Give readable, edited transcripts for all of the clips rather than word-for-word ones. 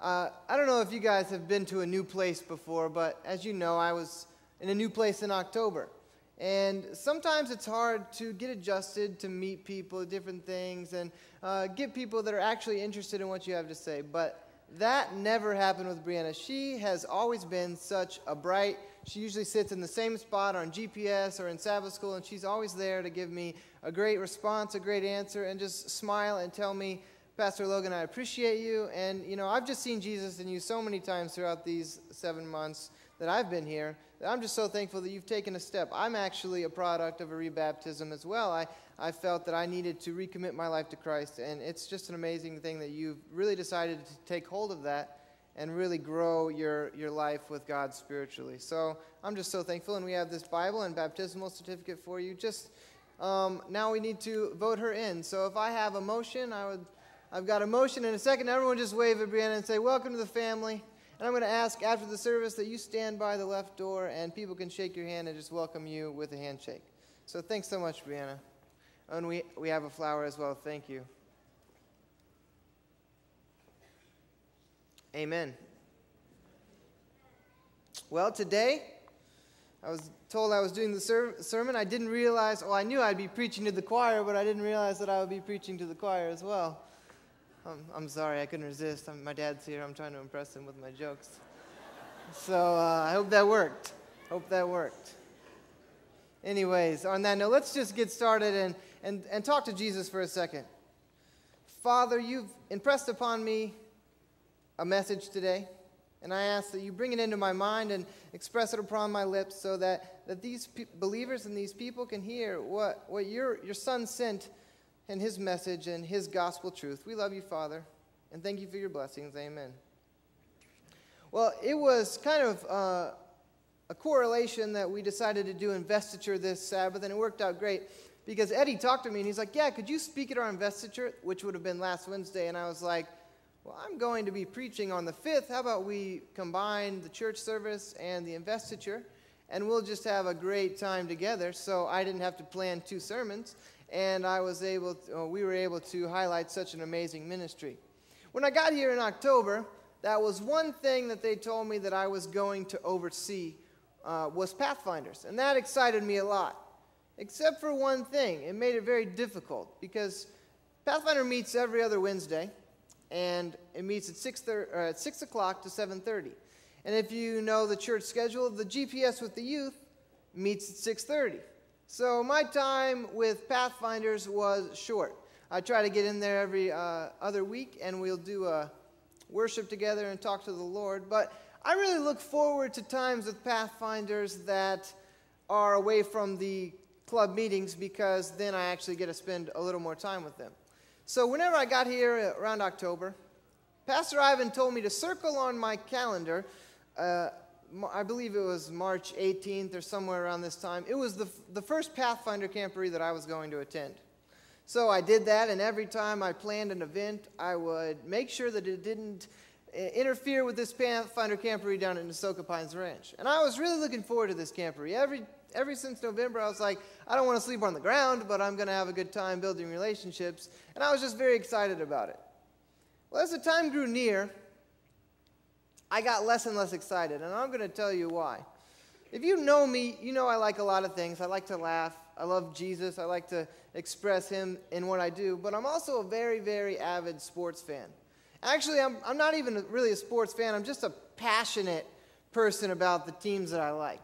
I don't know if you guys have been to a new place before, but as you know, I was in a new place in October. And sometimes it's hard to get adjusted to meet people, different things, and get people that are actually interested in what you have to say. But that never happened with Brianna. She has always been such a bright, she usually sits in the same spot on GPS or in Sabbath school, and she's always there to give me a great response, a great answer, and just smile and tell me, Pastor Logan, I appreciate you. And, you know, I've just seen Jesus in you so many times throughout these 7 months that I've been here, that I'm just so thankful that you've taken a step. I'm actually a product of a rebaptism as well. I felt that I needed to recommit my life to Christ, and it's just an amazing thing that you've really decided to take hold of that and really grow your life with God spiritually. So I'm just so thankful, and we have this Bible and baptismal certificate for you. Just now we need to vote her in. So if I have a motion, I've got a motion and a second. Everyone just wave at Brianna and say, welcome to the family. And I'm going to ask after the service that you stand by the left door and people can shake your hand and just welcome you with a handshake. So thanks so much, Brianna. And we have a flower as well. Thank you. Amen. Well, today, I was told I was doing the sermon. I didn't realize, I knew I'd be preaching to the choir, but I didn't realize that I would be preaching to the choir as well. I'm sorry, I couldn't resist. My dad's here. I'm trying to impress him with my jokes. So I hope that worked. Anyways, on that note, let's just get started and talk to Jesus for a second. Father, you've impressed upon me a message today, and I ask that you bring it into my mind and express it upon my lips so that these believers and these people can hear what your son sent in his message and his gospel truth. We love you, Father, and thank you for your blessings. Amen. Well, it was kind of a correlation that we decided to do investiture this Sabbath, and it worked out great because Eddie talked to me, and he's like, yeah, could you speak at our investiture, which would have been last Wednesday, and I was like, well, I'm going to be preaching on the 5th. How about we combine the church service and the investiture, and we'll just have a great time together. So I didn't have to plan 2 sermons, and we were able to highlight such an amazing ministry. When I got here in October, that was one thing that they told me that I was going to oversee was Pathfinders, and that excited me a lot. Except for one thing, it made it very difficult because Pathfinder meets every other Wednesday, and it meets at 6 o'clock to 7:30. And if you know the church schedule, the GPS with the youth meets at 6:30. So my time with Pathfinders was short. I try to get in there every other week, and we'll do a worship together and talk to the Lord. But I really look forward to times with Pathfinders that are away from the club meetings because then I actually get to spend a little more time with them. So whenever I got here around October, Pastor Ivan told me to circle on my calendar, I believe it was March 18th or somewhere around this time. It was the first Pathfinder camporee that I was going to attend. So I did that, and every time I planned an event, I would make sure that it didn't interfere with this Pathfinder camporee down at Nasoka Pines Ranch. And I was really looking forward to this camporee. Ever since November, I was like, I don't want to sleep on the ground, but I'm going to have a good time building relationships. And I was just very excited about it. Well, as the time grew near, I got less and less excited, and I'm going to tell you why. If you know me, you know I like a lot of things. I like to laugh. I love Jesus. I like to express him in what I do, but I'm also a very, very avid sports fan. Actually, I'm not even really a sports fan. I'm just a passionate person about the teams that I like.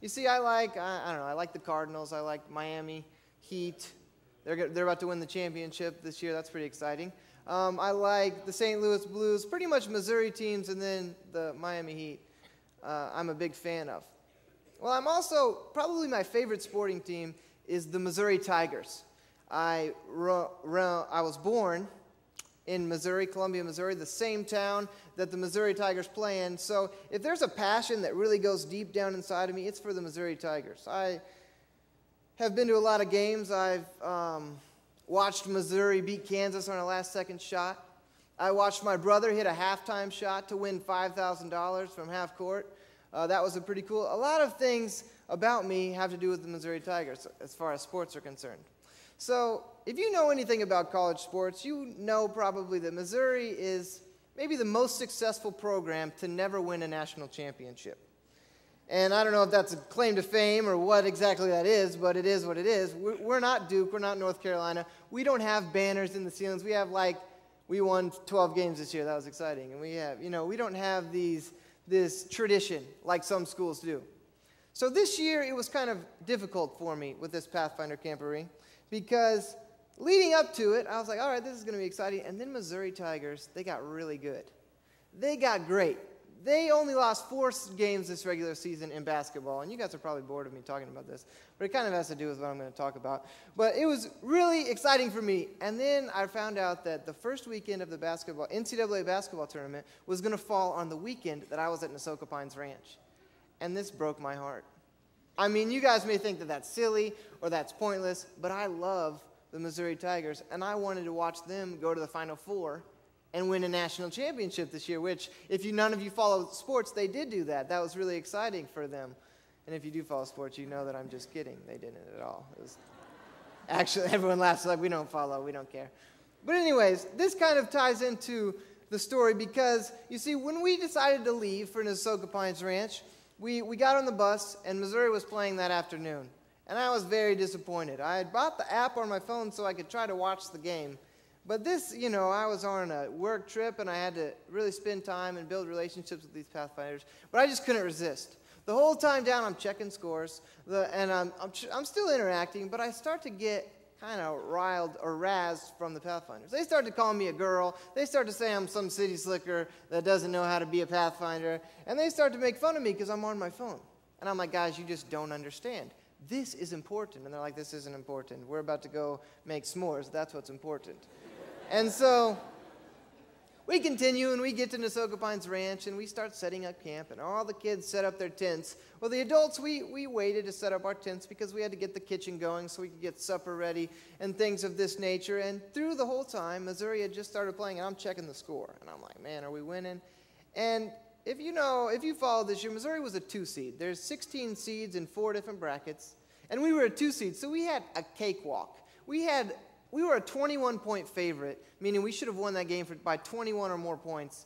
You see, I like the Cardinals. I like Miami Heat. They're about to win the championship this year. That's pretty exciting. I like the St. Louis Blues, pretty much Missouri teams, and then the Miami Heat I'm a big fan of. Well, I'm also, probably my favorite sporting team is the Missouri Tigers. I was born in Missouri, Columbia, Missouri, the same town that the Missouri Tigers play in. So if there's a passion that really goes deep down inside of me, it's for the Missouri Tigers. I have been to a lot of games. I've watched Missouri beat Kansas on a last-second shot. I watched my brother hit a halftime shot to win $5,000 from half court. That was pretty cool. A lot of things about me have to do with the Missouri Tigers as far as sports are concerned. So if you know anything about college sports, you know probably that Missouri is maybe the most successful program to never win a national championship. And I don't know if that's a claim to fame or what exactly that is, but it is what it is. We're not Duke. We're not North Carolina. We don't have banners in the ceilings. We have we won 12 games this year. That was exciting. And we have, we don't have this tradition like some schools do. So this year it was kind of difficult for me with this Pathfinder Camporee because leading up to it, I was like, all right, this is going to be exciting. And then Missouri Tigers, they got really good. They got great. They only lost 4 games this regular season in basketball, and you guys are probably bored of me talking about this, but it kind of has to do with what I'm going to talk about. But it was really exciting for me, and then I found out that the first weekend of the NCAA basketball tournament was going to fall on the weekend that I was at Nasoka Pines Ranch, and this broke my heart. I mean, you guys may think that that's silly or that's pointless, but I love the Missouri Tigers, and I wanted to watch them go to the Final Four and win a national championship this year, which, if none of you follow sports, they did do that. That was really exciting for them. And if you do follow sports, you know that I'm just kidding. They didn't at all. It was actually, everyone laughs like, we don't follow, we don't care. But anyways, this kind of ties into the story because, you see, when we decided to leave for Nasoka Pines Ranch, we got on the bus, and Missouri was playing that afternoon. And I was very disappointed. I had bought the app on my phone so I could try to watch the game. But this, I was on a work trip, and I had to really spend time and build relationships with these Pathfinders. But I just couldn't resist. The whole time down, I'm checking scores, and I'm still interacting, but I start to get kind of riled or razzed from the Pathfinders. They start to call me a girl. They start to say I'm some city slicker that doesn't know how to be a Pathfinder. And they start to make fun of me because I'm on my phone. And I'm like, guys, you just don't understand. This is important. And they're like, this isn't important. We're about to go make s'mores. That's what's important. And so we continue, and we get to Nasoka Pines Ranch, and we start setting up camp, and all the kids set up their tents. Well, the adults, we waited to set up our tents because we had to get the kitchen going so we could get supper ready and things of this nature. And through the whole time, Missouri had just started playing, and I'm checking the score. And I'm like, man, are we winning? And if you follow this year, Missouri was a 2 seed. There's 16 seeds in 4 different brackets, and we were a 2 seed, so we had a cakewalk. We were a 21-point favorite, meaning we should have won that game by 21 or more points.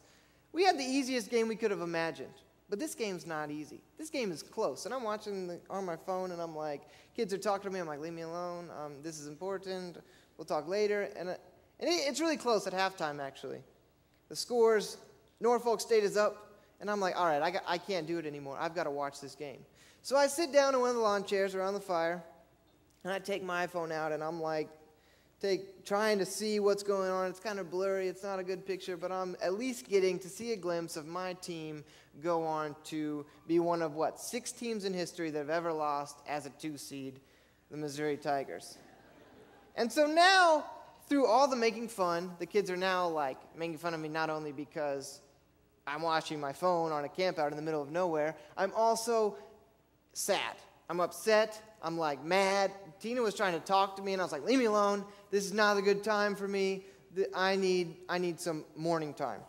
We had the easiest game we could have imagined, but this game's not easy. This game is close, and I'm watching on my phone, and I'm like, kids are talking to me. I'm like, leave me alone. This is important. We'll talk later. And it's really close at halftime, actually. The scores, Norfolk State is up, and I'm like, all right, I can't do it anymore. I've got to watch this game. So I sit down in one of the lawn chairs around the fire, and I take my iPhone out, and I'm like, trying to see what's going on. It's kind of blurry. It's not a good picture, but I'm at least getting to see a glimpse of my team go on to be one of, 6 teams in history that have ever lost as a 2 seed, the Missouri Tigers. And so now, through all the making fun, the kids are now, making fun of me not only because I'm watching my phone on a camp out in the middle of nowhere, I'm also sad. I'm upset. I'm mad. Tina was trying to talk to me, and I was like, leave me alone. This is not a good time for me. I need some morning time.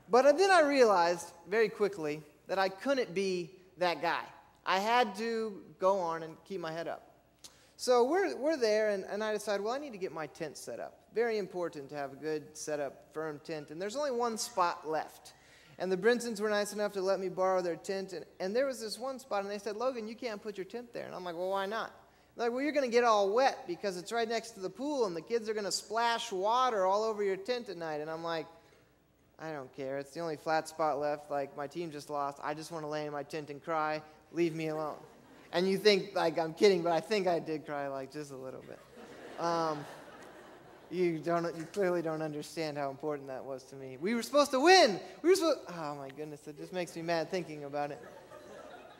But then I realized very quickly that I couldn't be that guy. I had to go on and keep my head up. So we're there, and I decided, well, I need to get my tent set up. Very important to have a good set up, firm tent. And there's only one spot left. And the Brinsons were nice enough to let me borrow their tent. And there was this one spot, and they said, Logan, you can't put your tent there. And I'm like, well, why not? They're like, well, you're going to get all wet because it's right next to the pool, and the kids are going to splash water all over your tent at night. And I'm like, I don't care. It's the only flat spot left. My team just lost. I just want to lay in my tent and cry. Leave me alone. And you think, I'm kidding, but I think I did cry, just a little bit. You clearly don't understand how important that was to me. We were supposed to win. Oh my goodness, it just makes me mad thinking about it.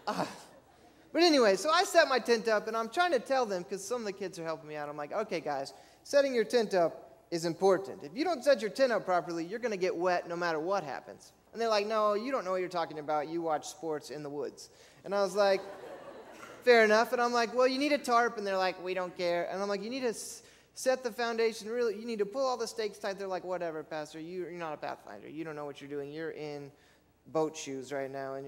But anyway, so I set my tent up, and I'm trying to tell them, because some of the kids are helping me out. I'm like, okay, guys, setting your tent up is important. If you don't set your tent up properly, you're going to get wet no matter what happens. And they're like, no, you don't know what you're talking about. You watch sports in the woods. And I was like, fair enough. And I'm like, well, you need a tarp. And they're like, we don't care. And I'm like, you need to set the foundation, really, you need to pull all the stakes tight. They're like, whatever, Pastor, you're not a Pathfinder. You don't know what you're doing. You're in boat shoes right now, and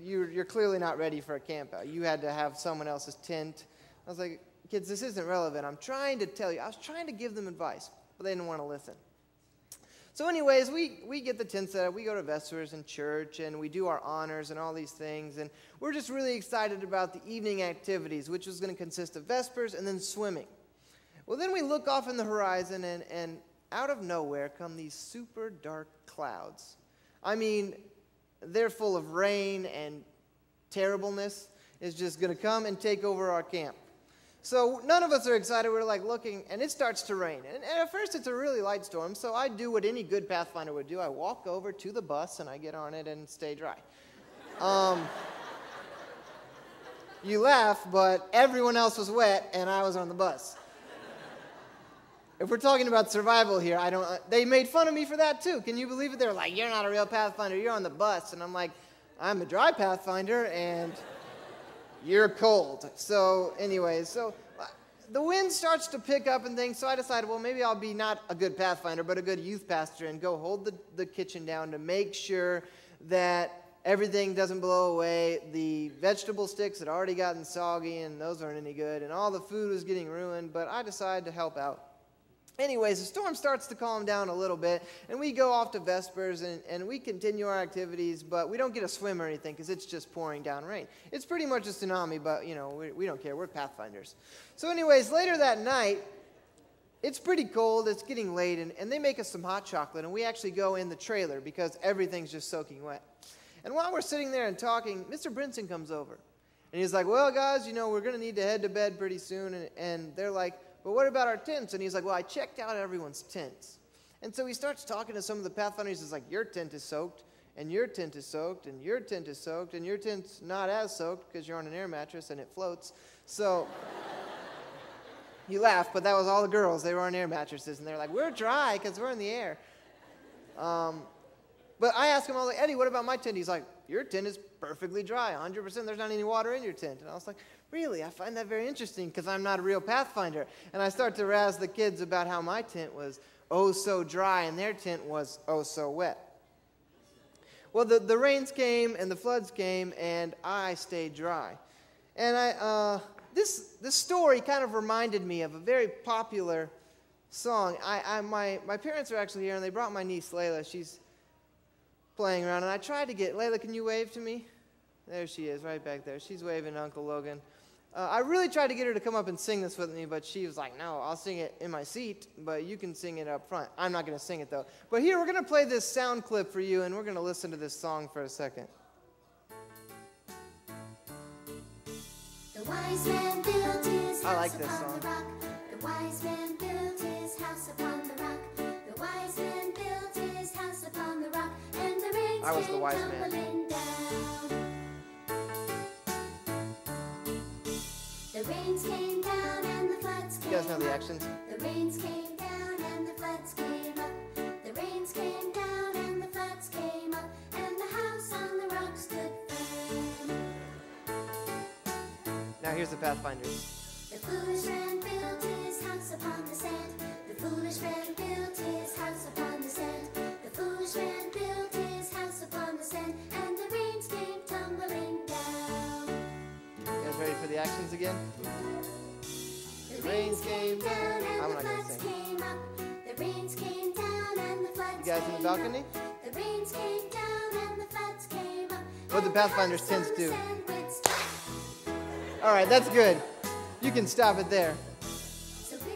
you're clearly not ready for a camp out. You had to have someone else's tent. I was like, kids, this isn't relevant. I'm trying to tell you. I was trying to give them advice, but they didn't want to listen. So anyways, we get the tent set up, we go to Vespers and church, and we do our honors and all these things, and we're just really excited about the evening activities, which was going to consist of Vespers and then swimming. Well, then we look off in the horizon, and out of nowhere come these super dark clouds. I mean, they're full of rain, and terribleness is just going to come and take over our camp. So none of us are excited. We're like looking, and it starts to rain. And at first, it's a really light storm, so I do what any good Pathfinder would do. I walk over to the bus, and I get on it and stay dry. You laugh, but everyone else was wet, and I was on the bus. If we're talking about survival here, they made fun of me for that too. Can you believe it? They were like, "You're not a real Pathfinder, you're on the bus." And I'm like, "I'm a dry Pathfinder, and you're cold." So anyways, the wind starts to pick up and things, so I decided, well, maybe I'll be not a good Pathfinder, but a good youth pastor and go hold the kitchen down to make sure that everything doesn't blow away. The vegetable sticks had already gotten soggy, and those aren't any good, and all the food was getting ruined, but I decided to help out. Anyways, the storm starts to calm down a little bit, and we go off to Vespers, and we continue our activities, but we don't get a swim or anything because it's just pouring down rain. It's pretty much a tsunami, but, we don't care. We're Pathfinders. So anyways, later that night, it's pretty cold. It's getting late, and they make us some hot chocolate, and we actually go in the trailer because everything's just soaking wet. And while we're sitting there and talking, Mr. Brinson comes over, and he's like, "Well, guys, we're going to need to head to bed pretty soon," and they're like, "But what about our tents?" And he's like, "Well, I checked out everyone's tents." And so he starts talking to some of the Pathfinders. He's like, "Your tent is soaked, and your tent is soaked, and your tent is soaked, and your tent's not as soaked because you're on an air mattress and it floats." So you laugh, but that was all the girls. They were on air mattresses, and they're like, "We're dry because we're in the air." But I asked him, I was like, "Eddie, what about my tent?" He's like, "Your tent is perfectly dry, 100%. There's not any water in your tent." And I was like, "Really? I find that very interesting because I'm not a real Pathfinder." And I start to razz the kids about how my tent was oh so dry and their tent was oh so wet. Well, the rains came and the floods came, and I stayed dry. And this story kind of reminded me of a very popular song. My parents are actually here, and they brought my niece Layla. She's playing around, and I tried to get Layla. Can you wave to me? There she is, right back there. She's waving to Uncle Logan. I really tried to get her to come up and sing this with me, but she was like, "No, I'll sing it in my seat, but you can sing it up front." I'm not going to sing it, though. But here, we're going to play this sound clip for you, and we're going to listen to this song for a second. The wise man built his I like house this upon song. the rock. The wise man built his house upon the rock. The wise man built his house upon the rock, and the rains I was the came wise man. tumbling down. The rains came down and the floods came You guys know the up. actions? The rains came down and the floods came up. The rains came down and the floods came up, and the house on the rock stood firm. Now here's the Pathfinders. The foolish man built his house upon the sand. The foolish man built his house upon the sand. The foolish man built his house upon the sand, and the rains came tumbling down. You guys ready for the actions again? The rains came down I'm and not the gonna floods sing. came up. The rains came down and the floods You guys in the came balcony? up. The rains came down and the floods came up. What the and Pathfinders house tends on to the do. sand would stop. All right, that's good. You can stop it there. So build.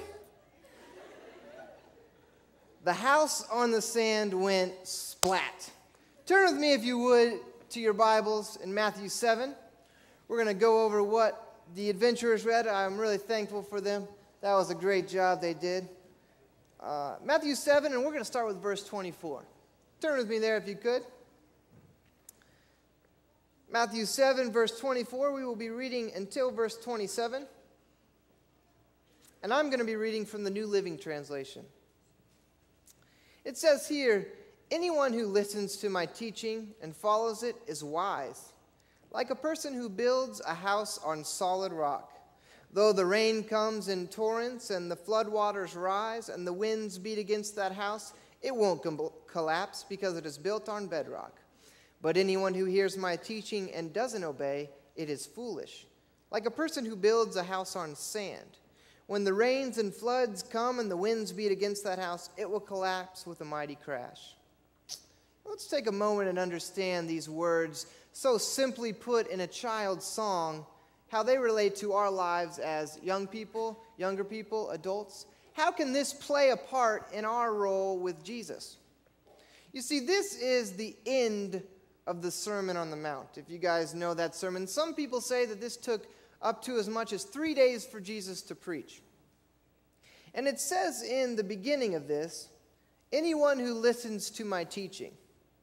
The house on the sand went splat. Turn with me, if you would, to your Bibles in Matthew 7. We're going to go over what the adventurers read. I'm really thankful for them. That was a great job they did. Matthew 7, and we're going to start with verse 24. Turn with me there if you could. Matthew 7, verse 24. We will be reading until verse 27. And I'm going to be reading from the New Living Translation. It says here, "Anyone who listens to my teaching and follows it is wise, like a person who builds a house on solid rock. Though the rain comes in torrents and the floodwaters rise and the winds beat against that house, it won't collapse because it is built on bedrock. But anyone who hears my teaching and doesn't obey, it is foolish, like a person who builds a house on sand. When the rains and floods come and the winds beat against that house, it will collapse with a mighty crash. Let's take a moment and understand these words, so simply put in a child's song, how they relate to our lives as young people, younger people, adults. How can this play a part in our role with Jesus? You see, this is the end of the Sermon on the Mount. If you guys know that sermon, some people say that this took up to as much as 3 days for Jesus to preach. And it says in the beginning of this, anyone who listens to my teaching.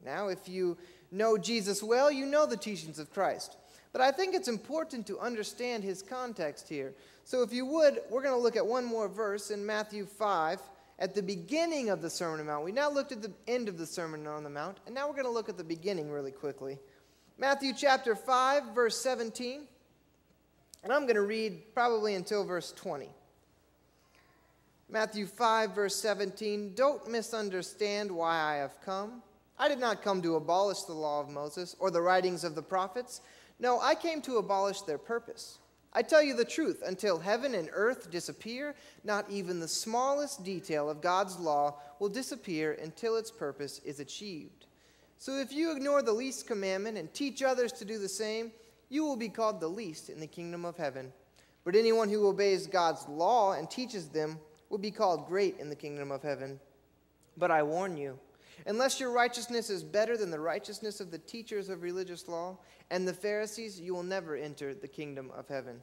Now, if you know Jesus well, you know the teachings of Christ. But I think it's important to understand his context here. So if you would, we're going to look at one more verse in Matthew 5 at the beginning of the Sermon on the Mount. We now looked at the end of the Sermon on the Mount, and now we're going to look at the beginning really quickly. Matthew chapter 5, verse 17. And I'm going to read probably until verse 20. Matthew 5, verse 17. Don't misunderstand why I have come. I did not come to abolish the law of Moses or the writings of the prophets. No, I came to abolish their purpose. I tell you the truth, until heaven and earth disappear, not even the smallest detail of God's law will disappear until its purpose is achieved. So if you ignore the least commandment and teach others to do the same, you will be called the least in the kingdom of heaven. But anyone who obeys God's law and teaches them will be called great in the kingdom of heaven. But I warn you, unless your righteousness is better than the righteousness of the teachers of religious law and the Pharisees, you will never enter the kingdom of heaven.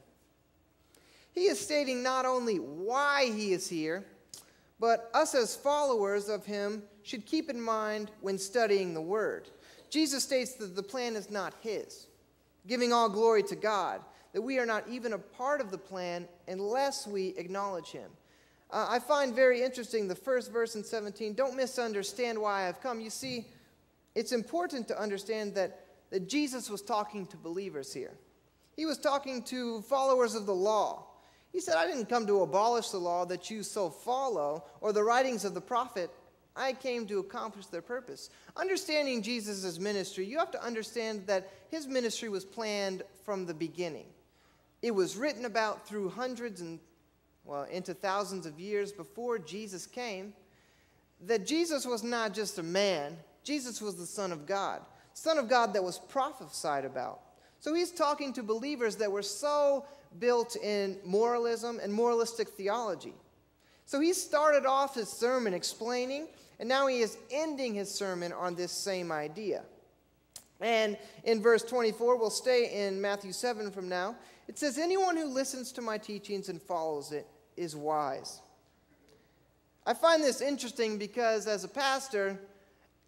He is stating not only why he is here, but us as followers of him should keep in mind when studying the word. Jesus states that the plan is not his, giving all glory to God, that we are not even a part of the plan unless we acknowledge him. I find very interesting the first verse in 17, don't misunderstand why I have come. You see, it's important to understand that Jesus was talking to believers here. He was talking to followers of the law. He said, I didn't come to abolish the law that you so follow, or the writings of the prophet. I came to accomplish their purpose. Understanding Jesus' ministry, you have to understand that his ministry was planned from the beginning. It was written about through hundreds and into thousands of years before Jesus came, that Jesus was not just a man. Jesus was the Son of God that was prophesied about. So he's talking to believers that were so built in moralism and moralistic theology. So he started off his sermon explaining, and now he is ending his sermon on this same idea. And in verse 24, we'll stay in Matthew 7 from now. It says, anyone who listens to my teachings and follows it is wise. I find this interesting because as a pastor,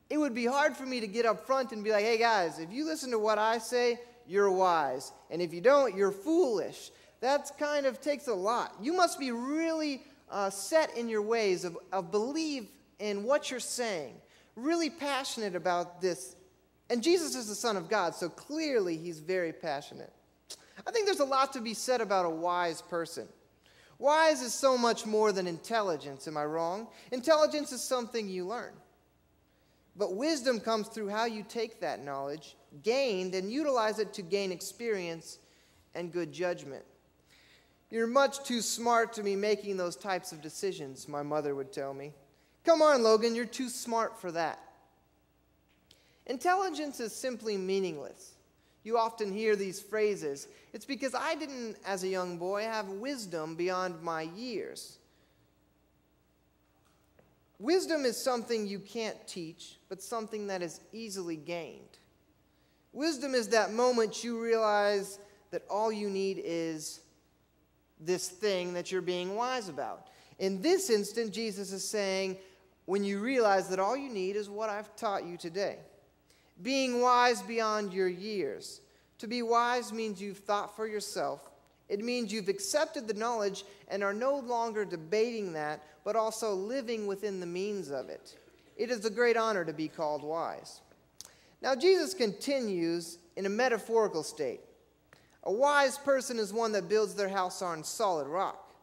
it would be hard for me to get up front and be like, hey guys, if you listen to what I say, you're wise. And if you don't, you're foolish. That kind of takes a lot. You must be really set in your ways of believe in what you're saying, really passionate about this. And Jesus is the Son of God, so clearly he's very passionate. I think there's a lot to be said about a wise person. Wise is so much more than intelligence, am I wrong? Intelligence is something you learn. But wisdom comes through how you take that knowledge, gained, and utilize it to gain experience and good judgment. You're much too smart to be making those types of decisions, my mother would tell me. Come on, Logan, you're too smart for that. Intelligence is simply meaningless. You often hear these phrases. It's because I didn't, as a young boy, have wisdom beyond my years. Wisdom is something you can't teach, but something that is easily gained. Wisdom is that moment you realize that all you need is this thing that you're being wise about. In this instant, Jesus is saying, when you realize that all you need is what I've taught you today. Being wise beyond your years. To be wise means you've thought for yourself. It means you've accepted the knowledge and are no longer debating that, but also living within the means of it. It is a great honor to be called wise. Now, Jesus continues in a metaphorical state. A wise person is one that builds their house on solid rock.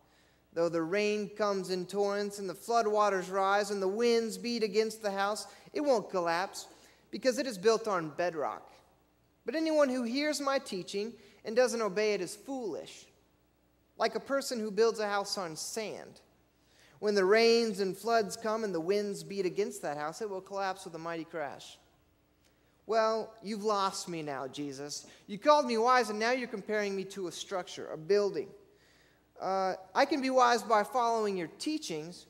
Though the rain comes in torrents and the floodwaters rise and the winds beat against the house, it won't collapse because it is built on bedrock. But anyone who hears my teaching and doesn't obey it is foolish. like a person who builds a house on sand. When the rains and floods come and the winds beat against that house, it will collapse with a mighty crash. Well, you've lost me now, Jesus. You called me wise, and now you're comparing me to a structure, a building. I can be wise by following your teachings,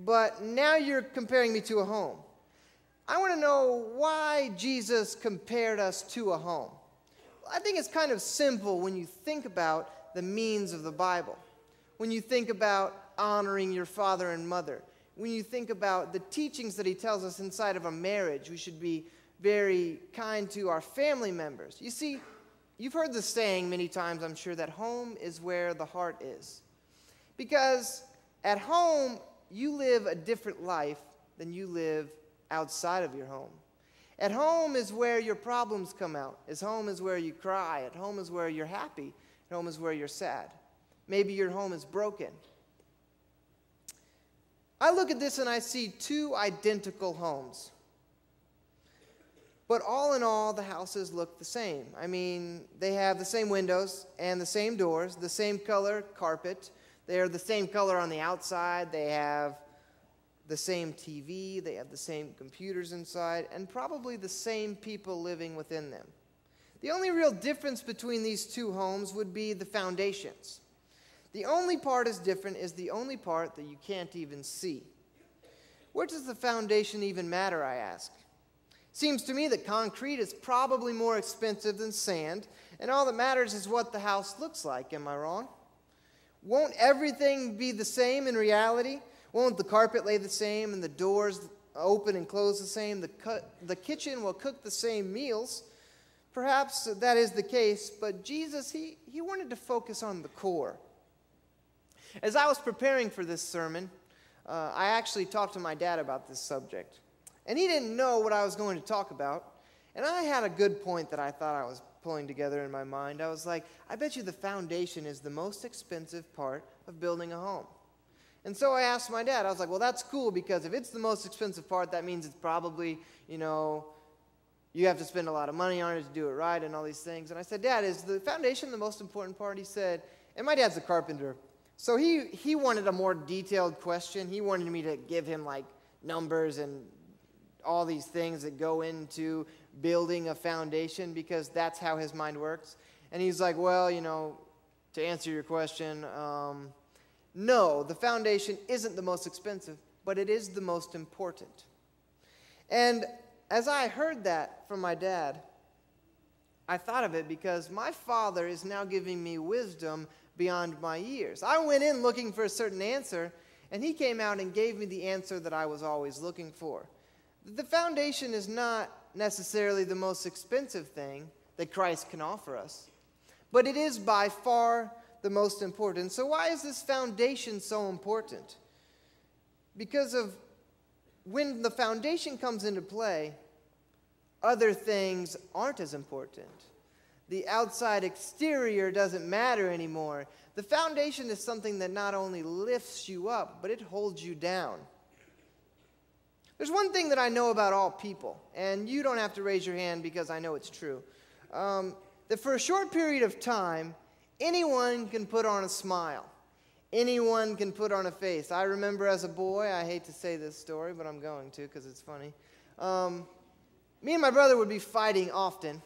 but now you're comparing me to a home. I want to know why Jesus compared us to a home. I think it's kind of simple when you think about the means of the Bible. When you think about honoring your father and mother. When you think about the teachings that he tells us inside of a marriage, we should be very kind to our family members. You see, you've heard the saying many times, I'm sure, that home is where the heart is. Because at home, you live a different life than you live outside of your home. At home is where your problems come out. At home is where you cry. At home is where you're happy. At home is where you're sad. Maybe your home is broken. I look at this and I see two identical homes. But all in all, the houses look the same. I mean, they have the same windows and the same doors, the same color carpet. They're the same color on the outside. They have the same TV. They have the same computers inside, and probably the same people living within them. The only real difference between these two homes would be the foundations. The only part is different is the only part that you can't even see. Where does the foundation even matter, I ask? Seems to me that concrete is probably more expensive than sand, and all that matters is what the house looks like. Am I wrong? Won't everything be the same in reality? Won't the carpet lay the same and the doors open and close the same? The kitchen will cook the same meals. Perhaps that is the case, but Jesus, he wanted to focus on the core. As I was preparing for this sermon, I actually talked to my dad about this subject. And he didn't know what I was going to talk about. And I had a good point that I thought I was pulling together in my mind. I was like, I bet you the foundation is the most expensive part of building a home. And so I asked my dad, I was like, well, that's cool, because if it's the most expensive part, that means it's probably, you have to spend a lot of money on it to do it right and all these things. And I said, Dad, is the foundation the most important part? He said, and my dad's a carpenter. So he wanted a more detailed question. He wanted me to give him like numbers and all these things that go into building a foundation, because that's how his mind works. And he's like, well, to answer your question, no, the foundation isn't the most expensive, but it is the most important. And as I heard that from my dad, I thought of it because my father is now giving me wisdom beyond my years. I went in looking for a certain answer, and he came out and gave me the answer that I was always looking for. The foundation is not necessarily the most expensive thing that Christ can offer us, but it is by far the most important. So why is this foundation so important? Because of when the foundation comes into play, other things aren't as important. The outside exterior doesn't matter anymore. The foundation is something that not only lifts you up, but it holds you down. There's one thing that I know about all people, and you don't have to raise your hand because I know it's true, that for a short period of time, anyone can put on a smile. Anyone can put on a face. I remember as a boy, I hate to say this story, but I'm going to because it's funny. Me and my brother would be fighting often.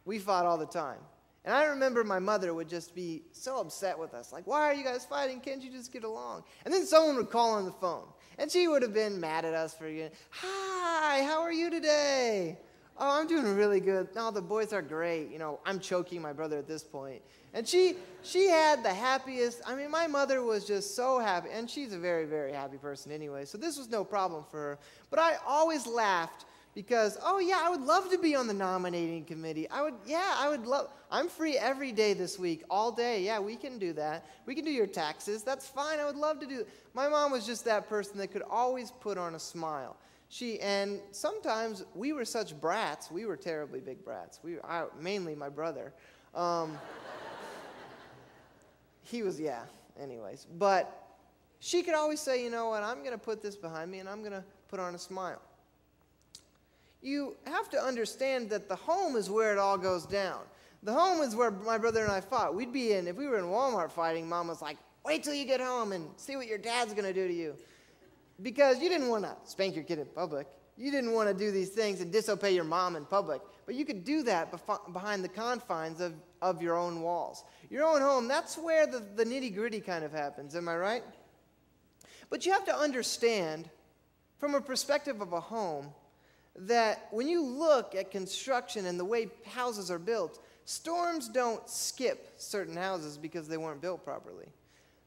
We fought all the time. And I remember my mother would just be so upset with us. Like, why are you guys fighting? Can't you just get along? And then someone would call on the phone. And she would have been mad at us for, hi, how are you today? Oh, I'm doing really good. No, the boys are great. I'm choking my brother at this point. And she had the happiest, my mother was just so happy. And she's a very, very happy person anyway. So this was no problem for her. But I always laughed because, I would love to be on the nominating committee. I would love, I'm free every day this week, all day. Yeah, we can do that. We can do your taxes. That's fine. I would love to do it. My mom was just that person that could always put on a smile. And sometimes we were such brats. We were terribly big brats. Mainly my brother. He was, anyways. But she could always say, you know what, I'm going to put this behind me and I'm going to put on a smile. You have to understand that the home is where it all goes down. The home is where my brother and I fought. If we were in Walmart fighting, Mom was like, wait till you get home and see what your dad's going to do to you. Because you didn't want to spank your kid in public. You didn't want to do these things and disobey your mom in public. But you could do that behind the confines of your own walls. Your own home, that's where the nitty-gritty kind of happens. Am I right? But you have to understand, from a perspective of a home, that when you look at construction and the way houses are built, storms don't skip certain houses because they weren't built properly.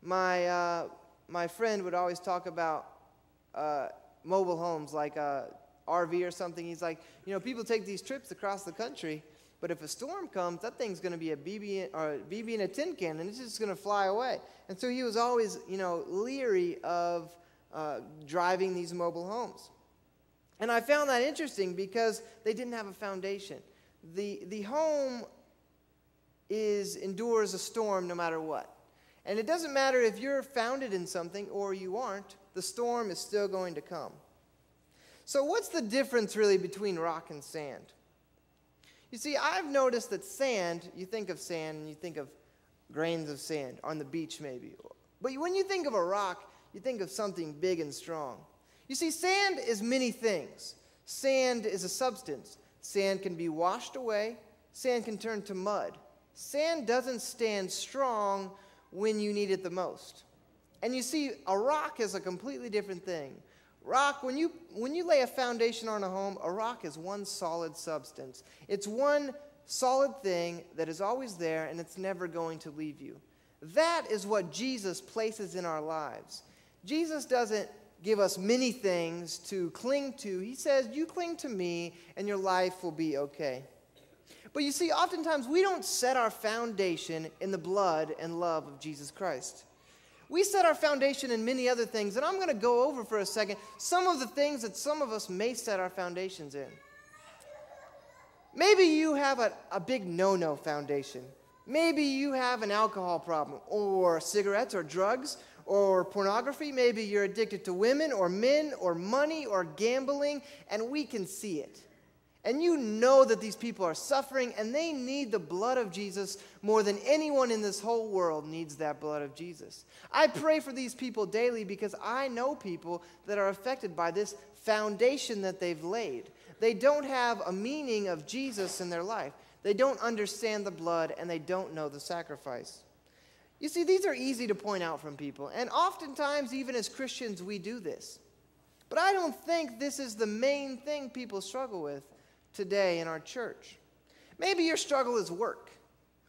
My friend would always talk about mobile homes like RV or something. He's like, people take these trips across the country, but if a storm comes, that thing's going to be a BB in a tin can, and it's just going to fly away. And so he was always, leery of driving these mobile homes. And I found that interesting because they didn't have a foundation. The home endures a storm no matter what. And it doesn't matter if you're founded in something or you aren't, the storm is still going to come. So what's the difference really between rock and sand? You see, I've noticed that sand, you think of sand and you think of grains of sand on the beach maybe. But when you think of a rock, you think of something big and strong. You see, sand is many things. Sand is a substance. Sand can be washed away. Sand can turn to mud. Sand doesn't stand strong when you need it the most. And you see, a rock is a completely different thing. Rock, when you lay a foundation on a home, a rock is one solid substance. It's one solid thing that is always there and it's never going to leave you. That is what Jesus places in our lives. Jesus doesn't give us many things to cling to. He says, you cling to me and your life will be okay. But you see, oftentimes we don't set our foundation in the blood and love of Jesus Christ. We set our foundation in many other things, and I'm going to go over for a second some of the things that some of us may set our foundations in. Maybe you have a big no-no foundation. Maybe you have an alcohol problem, or cigarettes, or drugs, or pornography. Maybe you're addicted to women, or men, or money, or gambling, and we can see it. And you know that these people are suffering, and they need the blood of Jesus more than anyone in this whole world needs that blood of Jesus. I pray for these people daily because I know people that are affected by this foundation that they've laid. They don't have a meaning of Jesus in their life. They don't understand the blood, and they don't know the sacrifice. You see, these are easy to point out from people, and oftentimes, even as Christians, we do this. But I don't think this is the main thing people struggle with today in our church. Maybe your struggle is work,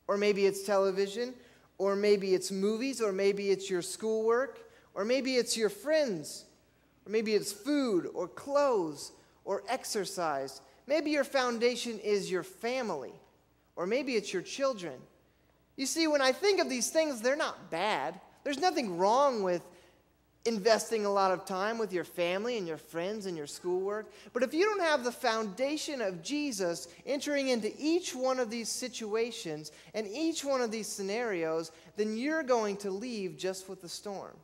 or maybe it's television, or maybe it's movies, or maybe it's your schoolwork, or maybe it's your friends, or maybe it's food, or clothes, or exercise. Maybe your foundation is your family, or maybe it's your children. You see, when I think of these things, they're not bad. There's nothing wrong with investing a lot of time with your family and your friends and your schoolwork. But if you don't have the foundation of Jesus entering into each one of these situations and each one of these scenarios, then you're going to leave just with the storm.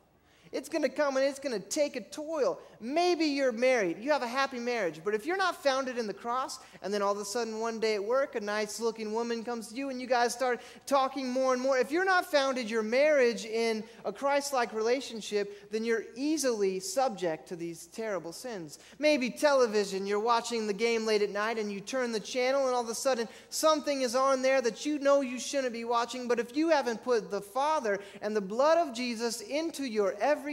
It's going to come and it's going to take a toil. Maybe you're married. You have a happy marriage. But if you're not founded in the cross, and then all of a sudden one day at work, a nice-looking woman comes to you and you guys start talking more and more. If you're not founded your marriage in a Christ-like relationship, then you're easily subject to these terrible sins. Maybe television. You're watching the game late at night and you turn the channel and all of a sudden something is on there that you know you shouldn't be watching. But if you haven't put the Father and the blood of Jesus into your everyday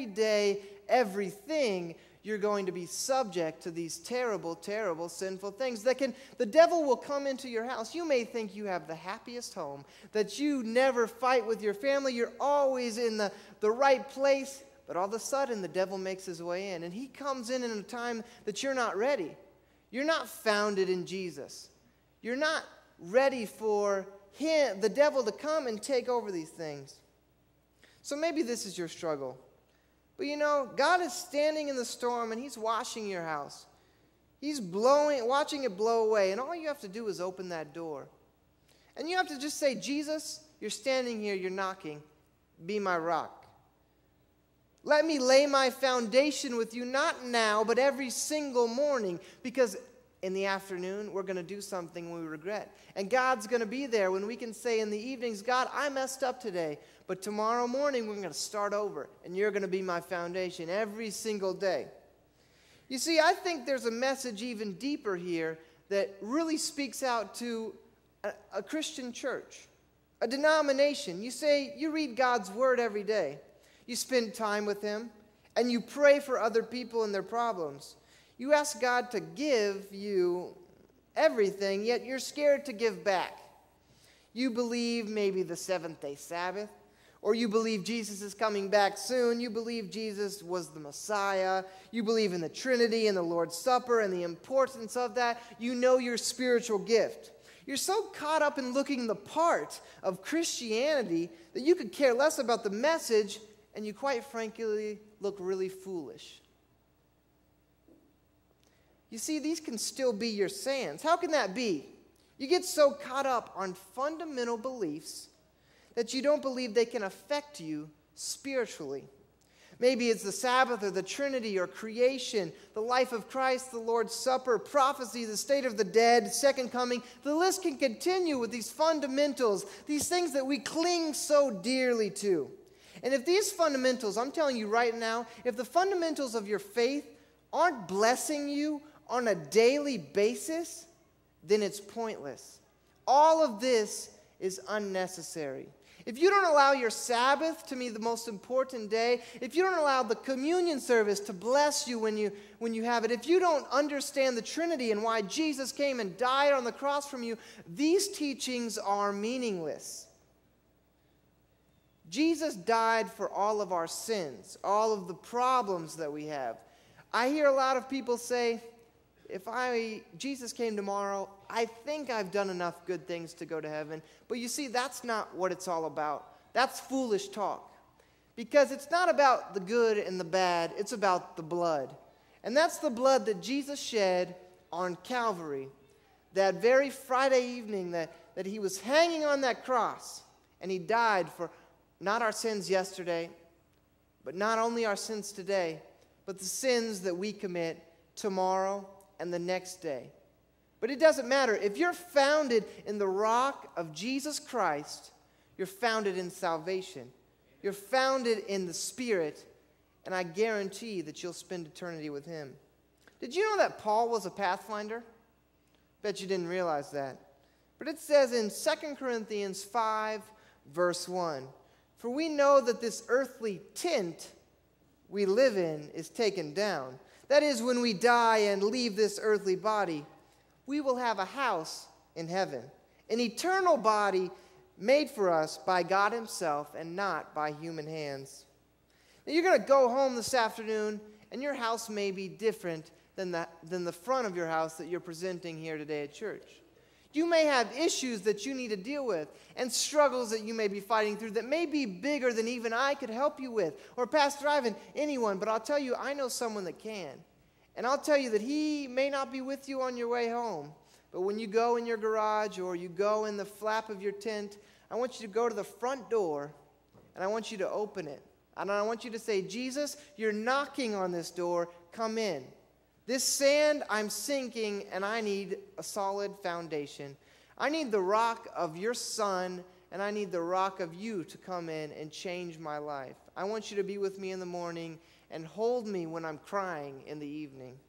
everything, you're going to be subject to these terrible, terrible, sinful things. The devil will come into your house. You may think you have the happiest home, that you never fight with your family, you're always in the right place, but all of a sudden the devil makes his way in, and he comes in a time that you're not ready. You're not founded in Jesus. You're not ready for him, the devil, to come and take over these things. So maybe this is your struggle. But you know, God is standing in the storm and he's washing your house. He's watching it blow away. And all you have to do is open that door. And you have to just say, Jesus, you're standing here, you're knocking. Be my rock. Let me lay my foundation with you, not now, but every single morning. Because in the afternoon, we're going to do something we regret. And God's going to be there when we can say in the evenings, God, I messed up today, but tomorrow morning we're going to start over, and you're going to be my foundation every single day. You see, I think there's a message even deeper here that really speaks out to a Christian church, a denomination. You say you read God's word every day. You spend time with him, and you pray for other people and their problems. You ask God to give you everything, yet you're scared to give back. You believe maybe the seventh-day Sabbath, or you believe Jesus is coming back soon. You believe Jesus was the Messiah. You believe in the Trinity and the Lord's Supper and the importance of that. You know your spiritual gift. You're so caught up in looking the part of Christianity that you could care less about the message, and you quite frankly look really foolish. You see, these can still be your sayings. How can that be? You get so caught up on fundamental beliefs that you don't believe they can affect you spiritually. Maybe it's the Sabbath or the Trinity or creation, the life of Christ, the Lord's Supper, prophecy, the state of the dead, second coming. The list can continue with these fundamentals, these things that we cling so dearly to. And if these fundamentals, I'm telling you right now, if the fundamentals of your faith aren't blessing you on a daily basis, then it's pointless. All of this is unnecessary. If you don't allow your Sabbath to be the most important day, if you don't allow the communion service to bless you when you have it, if you don't understand the Trinity and why Jesus came and died on the cross from you, these teachings are meaningless. Jesus died for all of our sins, all of the problems that we have. I hear a lot of people say, if Jesus came tomorrow, I think I've done enough good things to go to heaven. But you see, that's not what it's all about. That's foolish talk. Because it's not about the good and the bad, it's about the blood. And that's the blood that Jesus shed on Calvary. That very Friday evening that he was hanging on that cross. And he died for not our sins yesterday, but not only our sins today, but the sins that we commit tomorrow and the next day. But it doesn't matter. If you're founded in the rock of Jesus Christ, you're founded in salvation. You're founded in the Spirit, and I guarantee that you'll spend eternity with him. Did you know that Paul was a pathfinder? Bet you didn't realize that. But it says in 2 Corinthians 5, verse 1, "For we know that this earthly tent we live in is taken down. That is, when we die and leave this earthly body, we will have a house in heaven, an eternal body made for us by God himself and not by human hands." Now, you're going to go home this afternoon, and your house may be different than the front of your house that you're presenting here today at church. You may have issues that you need to deal with and struggles that you may be fighting through that may be bigger than even I could help you with, or Pastor Ivan, anyone. But I'll tell you, I know someone that can. And I'll tell you that he may not be with you on your way home, but when you go in your garage or you go in the flap of your tent, I want you to go to the front door and I want you to open it. And I want you to say, Jesus, you're knocking on this door, come in. This sand, I'm sinking, and I need a solid foundation. I need the rock of your Son, and I need the rock of you to come in and change my life. I want you to be with me in the morning and hold me when I'm crying in the evening.